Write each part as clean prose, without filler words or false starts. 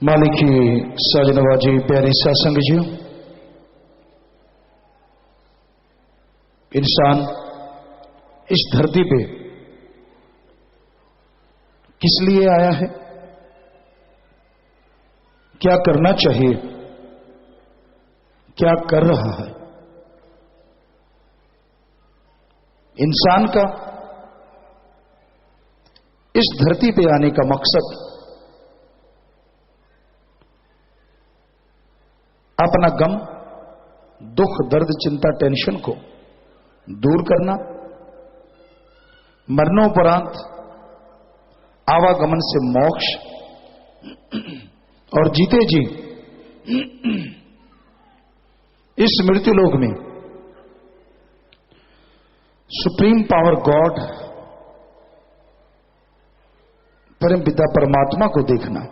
मालिक की साजनवाजी प्यारी सत्संग जी, इंसान इस धरती पे किस लिए आया है, क्या करना चाहिए, क्या कर रहा है। इंसान का इस धरती पे आने का मकसद अपना गम, दुख, दर्द, चिंता, टेंशन को दूर करना, मरणोपरांत आवागमन से मोक्ष और जीते जी इस मृत्यु लोक में सुप्रीम पावर गॉड परम पिता परमात्मा को देखना।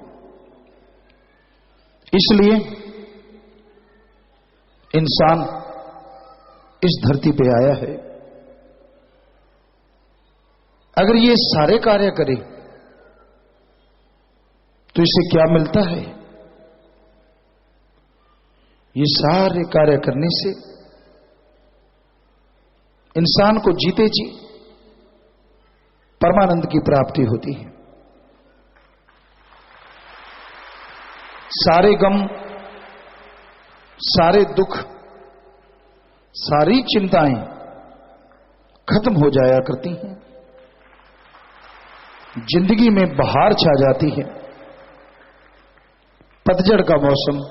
इसलिए इंसान इस धरती पे आया है। अगर ये सारे कार्य करे तो इसे क्या मिलता है? ये सारे कार्य करने से इंसान को जीते जी परमानंद की प्राप्ति होती है। सारे गम, सारे दुख, सारी चिंताएं खत्म हो जाया करती हैं। जिंदगी में बहार छा जाती है। पतझड़ का मौसम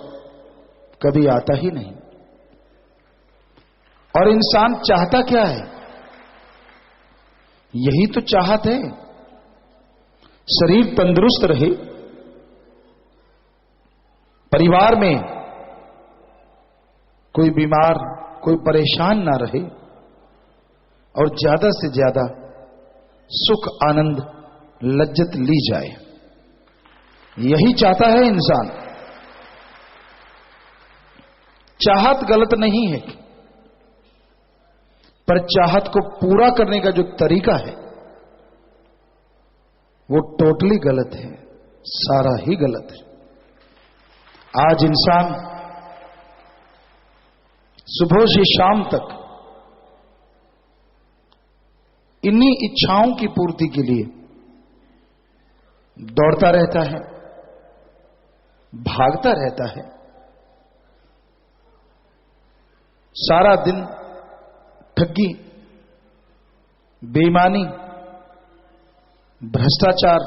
कभी आता ही नहीं। और इंसान चाहता क्या है? यही तो चाहत है, शरीर तंदुरुस्त रहे, परिवार में कोई बीमार, कोई परेशान ना रहे और ज्यादा से ज्यादा सुख, आनंद, लज्जत ली जाए। यही चाहता है इंसान। चाहत गलत नहीं है, पर चाहत को पूरा करने का जो तरीका है वो टोटली गलत है, सारा ही गलत है। आज इंसान सुबह से शाम तक इन्हीं इच्छाओं की पूर्ति के लिए दौड़ता रहता है, भागता रहता है। सारा दिन ठगी, बेईमानी, भ्रष्टाचार,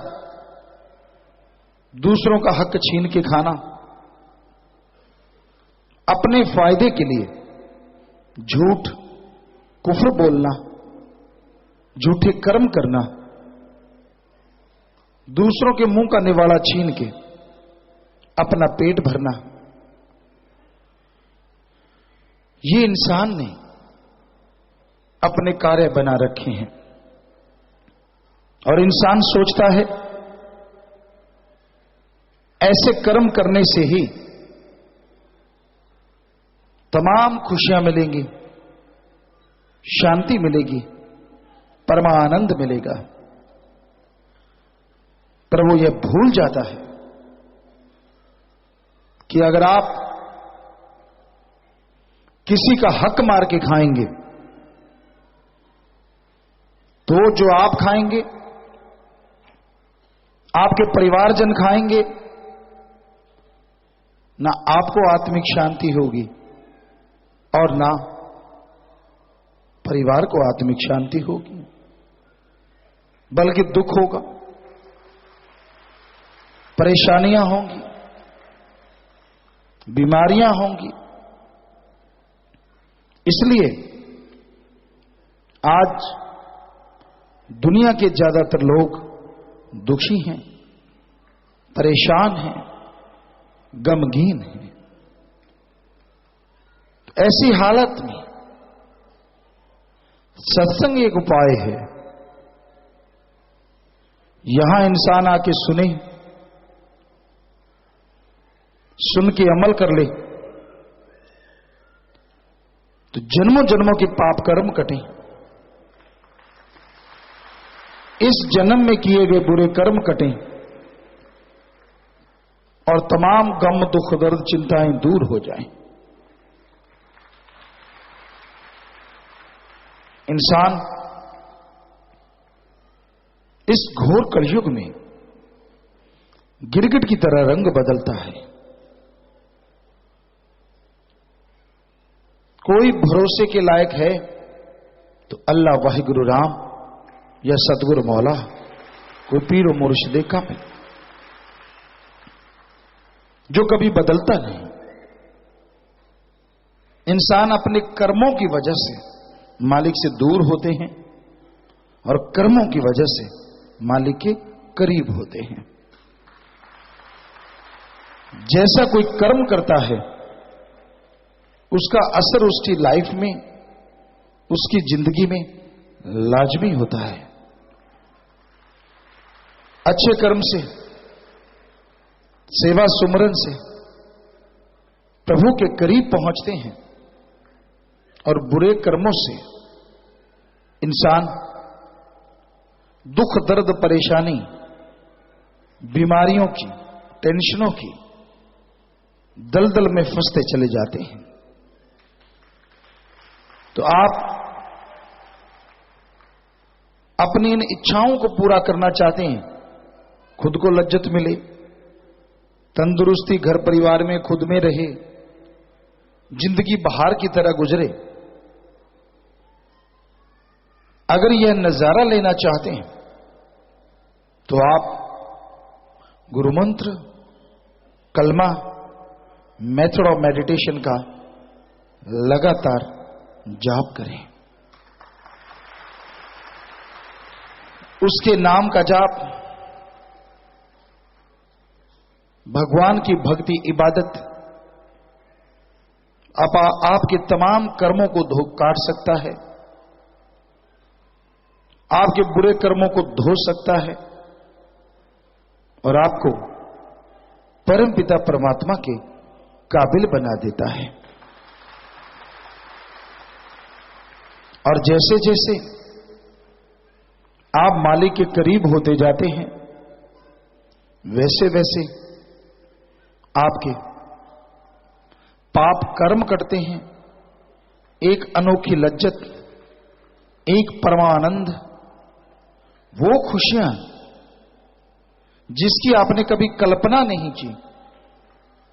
दूसरों का हक छीन के खाना, अपने फायदे के लिए झूठ, कुफ्र बोलना, झूठे कर्म करना, दूसरों के मुंह का निवाला छीन के अपना पेट भरना, ये इंसान ने अपने कार्य बना रखे हैं। और इंसान सोचता है ऐसे कर्म करने से ही तमाम खुशियां मिलेंगी, शांति मिलेगी, परमानंद मिलेगा। पर वो ये भूल जाता है कि अगर आप किसी का हक मार के खाएंगे तो जो आप खाएंगे, आपके परिवारजन खाएंगे, ना आपको आत्मिक शांति होगी और ना परिवार को आत्मिक शांति होगी, बल्कि दुख होगा, परेशानियां होंगी, बीमारियां होंगी। इसलिए आज दुनिया के ज्यादातर लोग दुखी हैं, परेशान हैं, गमगीन हैं। ऐसी हालत में सत्संग एक उपाय है। यहां इंसान आके सुने, सुन के अमल कर ले तो जन्मों जन्मों के पाप कर्म कटे। इस जन्म में किए गए बुरे कर्म कटें, और तमाम गम दुख दर्द चिंताएं दूर हो जाएं। इंसान इस घोर कलयुग में गिरगिट की तरह रंग बदलता है। कोई भरोसे के लायक है तो अल्लाह वाहिगुरु राम या सतगुरु मौला, कोई पीर व मुर्शिदे कामिल, जो कभी बदलता नहीं। इंसान अपने कर्मों की वजह से मालिक से दूर होते हैं और कर्मों की वजह से मालिक के करीब होते हैं। जैसा कोई कर्म करता है उसका असर उसकी लाइफ में, उसकी जिंदगी में लाजमी होता है। अच्छे कर्म से, सेवा सुमरन से प्रभु के करीब पहुंचते हैं और बुरे कर्मों से इंसान दुख दर्द परेशानी, बीमारियों की, टेंशनों की दलदल में फंसते चले जाते हैं। तो आप अपनी इन इच्छाओं को पूरा करना चाहते हैं, खुद को लज्जत मिले, तंदुरुस्ती घर परिवार में खुद में रहे, जिंदगी बहार की तरह गुजरे। अगर यह नजारा लेना चाहते हैं तो आप गुरुमंत्र, कलमा, मेथड ऑफ मेडिटेशन का लगातार जाप करें। उसके नाम का जाप भगवान की भक्ति, इबादत आपके तमाम कर्मों को धो काट सकता है, आपके बुरे कर्मों को धो सकता है और आपको परमपिता परमात्मा के काबिल बना देता है। और जैसे जैसे आप मालिक के करीब होते जाते हैं वैसे वैसे आपके पाप कर्म कटते हैं। एक अनोखी लज्जत, एक परमानंद, वो खुशियां जिसकी आपने कभी कल्पना नहीं की,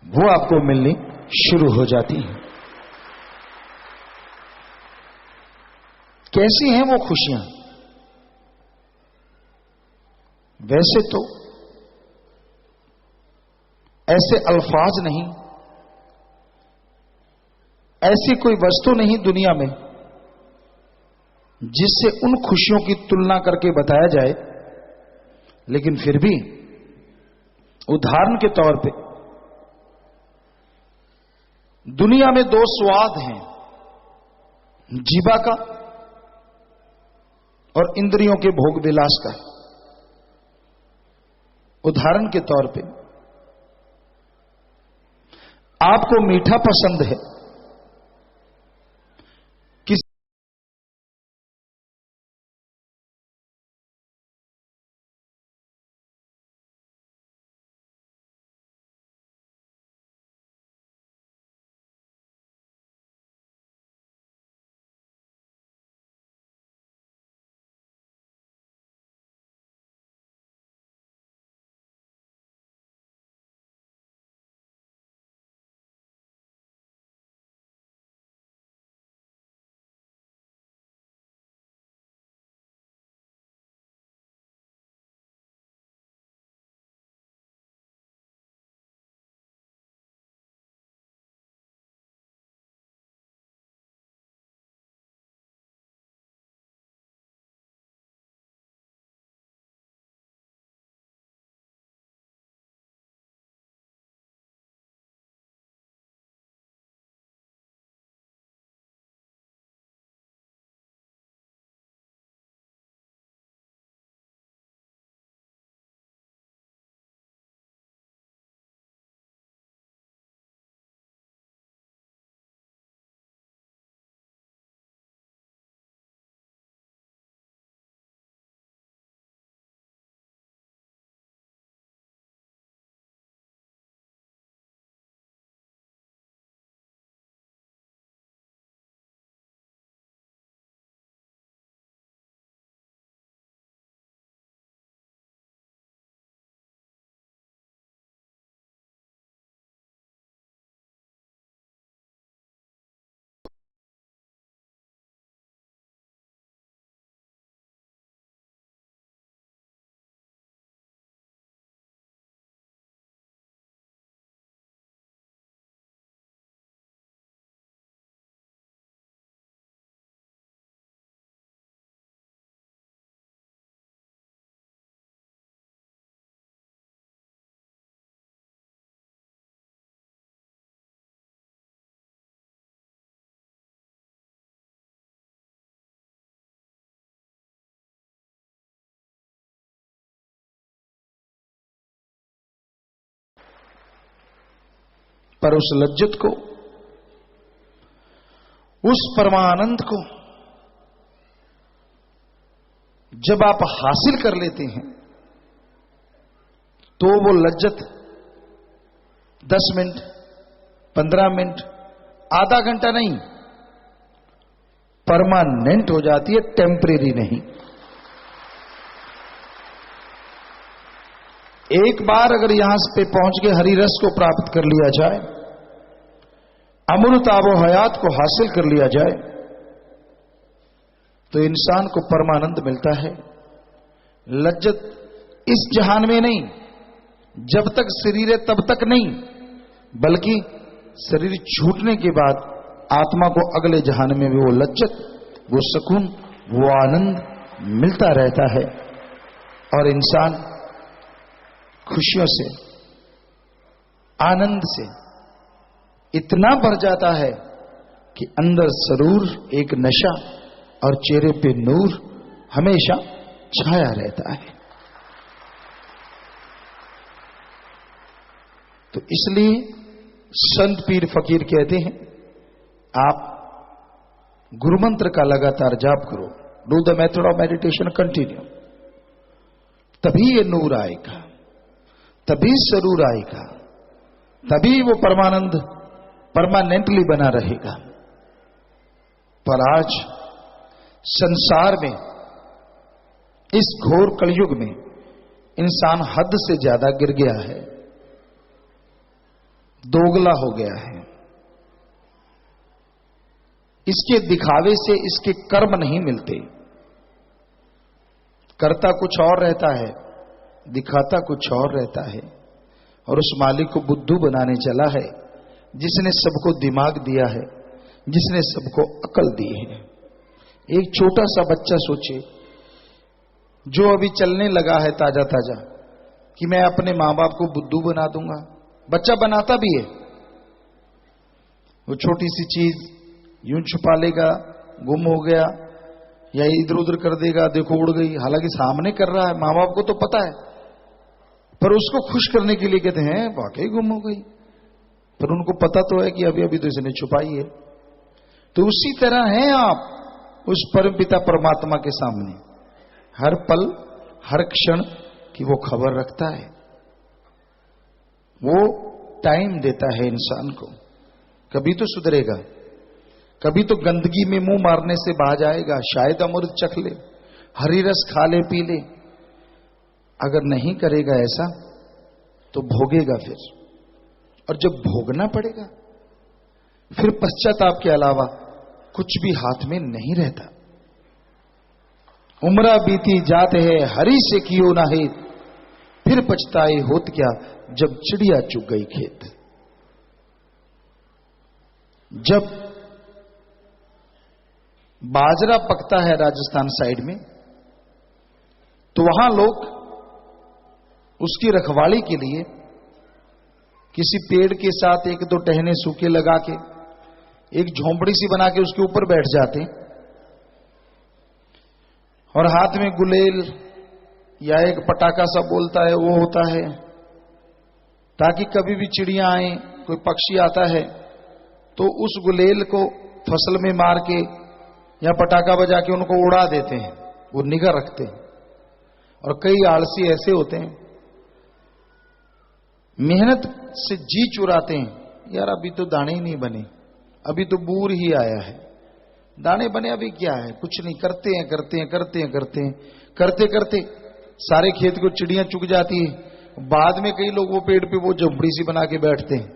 वो आपको मिलनी शुरू हो जाती हैं। कैसी हैं वो खुशियां? वैसे तो ऐसे अल्फाज नहीं, ऐसी कोई वस्तु नहीं दुनिया में जिससे उन खुशियों की तुलना करके बताया जाए, लेकिन फिर भी उदाहरण के तौर पे दुनिया में दो स्वाद हैं, जीवा का और इंद्रियों के भोग विलास का। उदाहरण के तौर पे आपको मीठा पसंद है, पर उस लज्जत को, उस परमानंद को जब आप हासिल कर लेते हैं तो वो लज्जत 10 मिनट, 15 मिनट, आधा घंटा नहीं, परमानेंट हो जाती है, टेम्परेरी नहीं। एक बार अगर यहां पे पहुंच के हरि रस को प्राप्त कर लिया जाए, अमृत आबो हयात को हासिल कर लिया जाए, तो इंसान को परमानंद मिलता है। लज्जत इस जहान में नहीं, जब तक शरीर है तब तक नहीं, बल्कि शरीर छूटने के बाद आत्मा को अगले जहान में भी वो लज्जत, वो सुकून, वो आनंद मिलता रहता है और इंसान खुशियों से, आनंद से इतना भर जाता है कि अंदर जरूर एक नशा और चेहरे पे नूर हमेशा छाया रहता है। तो इसलिए संत पीर फकीर कहते हैं, आप गुरु मंत्र का लगातार जाप करो, do the method of meditation continue, तभी ये नूर आएगा, तभी जरूर आएगा, तभी वो परमानंद परमानेंटली बना रहेगा। पर आज संसार में, इस घोर कलयुग में इंसान हद से ज्यादा गिर गया है, दोगला हो गया है। इसके दिखावे से इसके कर्म नहीं मिलते, करता कुछ और रहता है, दिखाता कुछ और रहता है। और उस मालिक को बुद्धू बनाने चला है, जिसने सबको दिमाग दिया है, जिसने सबको अकल दी है। एक छोटा सा बच्चा सोचे, जो अभी चलने लगा है ताजा ताजा, कि मैं अपने मां बाप को बुद्धू बना दूंगा। बच्चा बनाता भी है, वो छोटी सी चीज यूं छुपा लेगा, गुम हो गया, या इधर उधर कर देगा, देखो उड़ गई, हालांकि सामने कर रहा है, मां बाप को तो पता है, पर उसको खुश करने के लिए कहते हैं वाकई गुम हो गई, पर उनको पता तो है कि अभी अभी तो इसने छुपाई है। तो उसी तरह हैं आप उस परमपिता परमात्मा के सामने, हर पल हर क्षण की वो खबर रखता है, वो टाइम देता है इंसान को। कभी तो सुधरेगा, कभी तो गंदगी में मुंह मारने से बाज जाएगा, शायद अमृत चख ले, हरी रस खा ले, पी ले। अगर नहीं करेगा ऐसा तो भोगेगा फिर, और जब भोगना पड़ेगा फिर पश्चाताप के अलावा कुछ भी हाथ में नहीं रहता। उम्रा बीती जाते है हरी से कियो ना हेत, फिर पछताए होत क्या जब चिड़िया चुग गई खेत। जब बाजरा पकता है राजस्थान साइड में, तो वहां लोग उसकी रखवाली के लिए किसी पेड़ के साथ एक दो टहने सूखे लगा के एक झोंपड़ी सी बना के उसके ऊपर बैठ जाते, और हाथ में गुलेल या एक पटाखा सा बोलता है वो होता है, ताकि कभी भी चिड़िया आए, कोई पक्षी आता है तो उस गुलेल को फसल में मार के या पटाखा बजा के उनको उड़ा देते हैं, वो निगाह रखते हैं। और कई आलसी ऐसे होते हैं, मेहनत से जी चुराते हैं, यार अभी तो दाने ही नहीं बने, अभी तो बूर ही आया है, दाने बने अभी क्या है, कुछ नहीं, करते हैं करते हैं करते हैं करते हैं करते करते सारे खेत को चिड़ियां चुग जाती है। बाद में कई लोग वो पेड़ पे वो झोंपड़ी सी बना के बैठते हैं,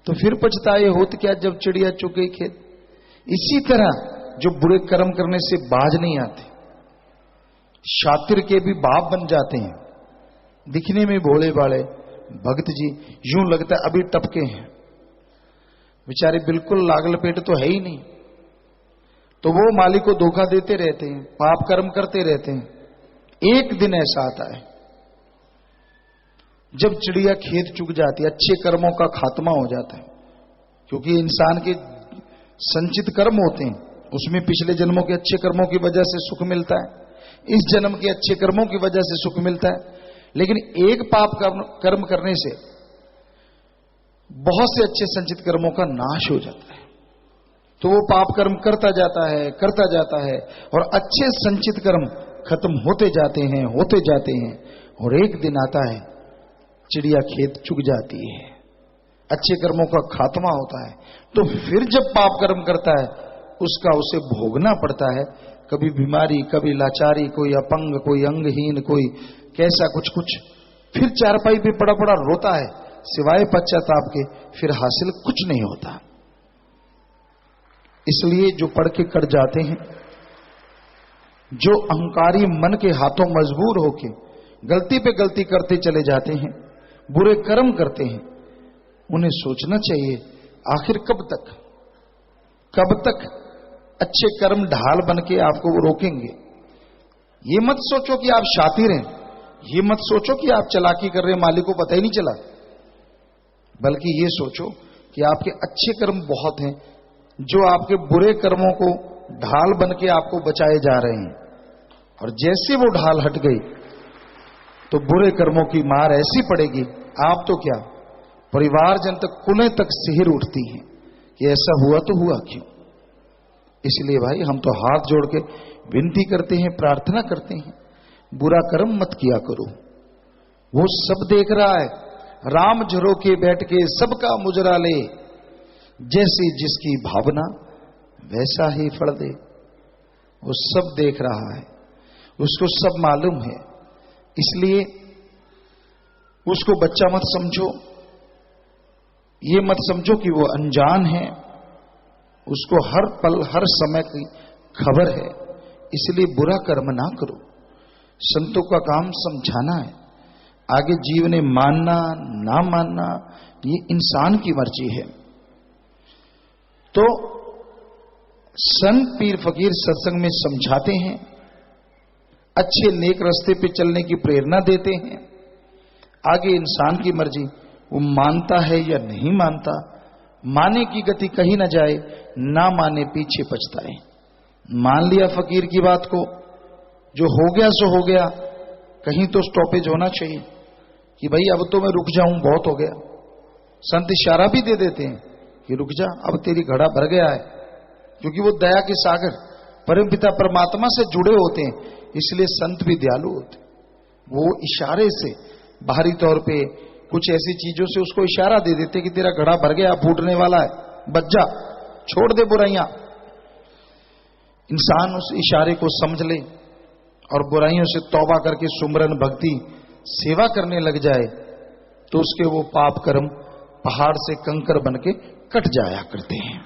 तो फिर पछताए होत क्या जब चिड़िया चुग गई खेत। इसी तरह जो बुरे कर्म करने से बाज नहीं आते, शातिर के भी बाप बन जाते हैं, दिखने में भोले भाले भक्त जी, यूं लगता है अभी टपके हैं, बेचारे बिल्कुल लागल पेट तो है ही नहीं, तो वो मालिक को धोखा देते रहते हैं, पाप कर्म करते रहते हैं। एक दिन ऐसा आता है जब चिड़िया खेत चुग जाती है, अच्छे कर्मों का खात्मा हो जाता है, क्योंकि इंसान के संचित कर्म होते हैं, उसमें पिछले जन्मों के अच्छे कर्मों की वजह से सुख मिलता है, इस जन्म के अच्छे कर्मों की वजह से सुख मिलता है। लेकिन एक पाप कर्म करने से बहुत से अच्छे संचित कर्मों का नाश हो जाता है। तो वो पाप कर्म करता जाता है और अच्छे संचित कर्म खत्म होते जाते हैं और एक दिन आता है चिड़िया खेत चुग जाती है, अच्छे कर्मों का खात्मा होता है। तो फिर जब पाप कर्म करता है उसका उसे भोगना पड़ता है, कभी बीमारी, कभी लाचारी, कोई अपंग, कोई अंगहीन, कोई कैसा कुछ कुछ। फिर चारपाई पे पड़ा पड़ा रोता है, सिवाय पश्चाताप के फिर हासिल कुछ नहीं होता। इसलिए जो पढ़ के कर जाते हैं, जो अहंकारी मन के हाथों मजबूर होके गलती पे गलती करते चले जाते हैं, बुरे कर्म करते हैं, उन्हें सोचना चाहिए आखिर कब तक अच्छे कर्म ढाल बन के आपको वो रोकेंगे। ये मत सोचो कि आप शातिर हैं, ये मत सोचो कि आप चालाकी कर रहे हैं, मालिक को पता ही नहीं चला, बल्कि ये सोचो कि आपके अच्छे कर्म बहुत हैं जो आपके बुरे कर्मों को ढाल बन के आपको बचाए जा रहे हैं। और जैसे वो ढाल हट गई तो बुरे कर्मों की मार ऐसी पड़ेगी, आप तो क्या परिवारजन तक, कुलें तक सिहर उठती हैं कि ऐसा हुआ तो हुआ क्यों। इसलिए भाई हम तो हाथ जोड़ के विनती करते हैं, प्रार्थना करते हैं, बुरा कर्म मत किया करो। वो सब देख रहा है, राम झरोके बैठ के सबका मुजरा ले, जैसी जिसकी भावना वैसा ही फल दे। वो सब देख रहा है, उसको सब मालूम है। इसलिए उसको बच्चा मत समझो, ये मत समझो कि वो अनजान है, उसको हर पल हर समय की खबर है। इसलिए बुरा कर्म ना करो। संतों का काम समझाना है, आगे जीवन में मानना ना मानना ये इंसान की मर्जी है। तो संत पीर फकीर सत्संग में समझाते हैं, अच्छे नेक रास्ते पे चलने की प्रेरणा देते हैं। आगे इंसान की मर्जी, वो मानता है या नहीं मानता। माने की गति कहीं ना जाए, ना माने पीछे पछताए। मान लिया फकीर की बात को, जो हो गया सो हो गया, कहीं तो स्टॉपेज होना चाहिए कि भाई अब तो मैं रुक जाऊं, बहुत हो गया। संत इशारा भी दे देते हैं कि रुक जा, अब तेरी घड़ा भर गया है। क्योंकि वो दया के सागर परमपिता परमात्मा से जुड़े होते हैं, इसलिए संत भी दयालु होते। वो इशारे से, बाहरी तौर पे कुछ ऐसी चीजों से उसको इशारा दे देते कि तेरा घड़ा भर गया, फूटने वाला है, बच जा, छोड़ दे बुराइयां। इंसान उस इशारे को समझ ले और बुराइयों से तौबा करके सुमरन भक्ति सेवा करने लग जाए, तो उसके वो पाप कर्म पहाड़ से कंकर बन के कट जाया करते हैं।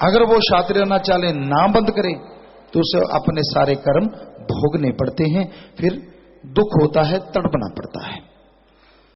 अगर वो शातिर ना चाले, ना बंद करे, तो उसे अपने सारे कर्म भोगने पड़ते हैं, फिर दुख होता है, तड़पना पड़ता है।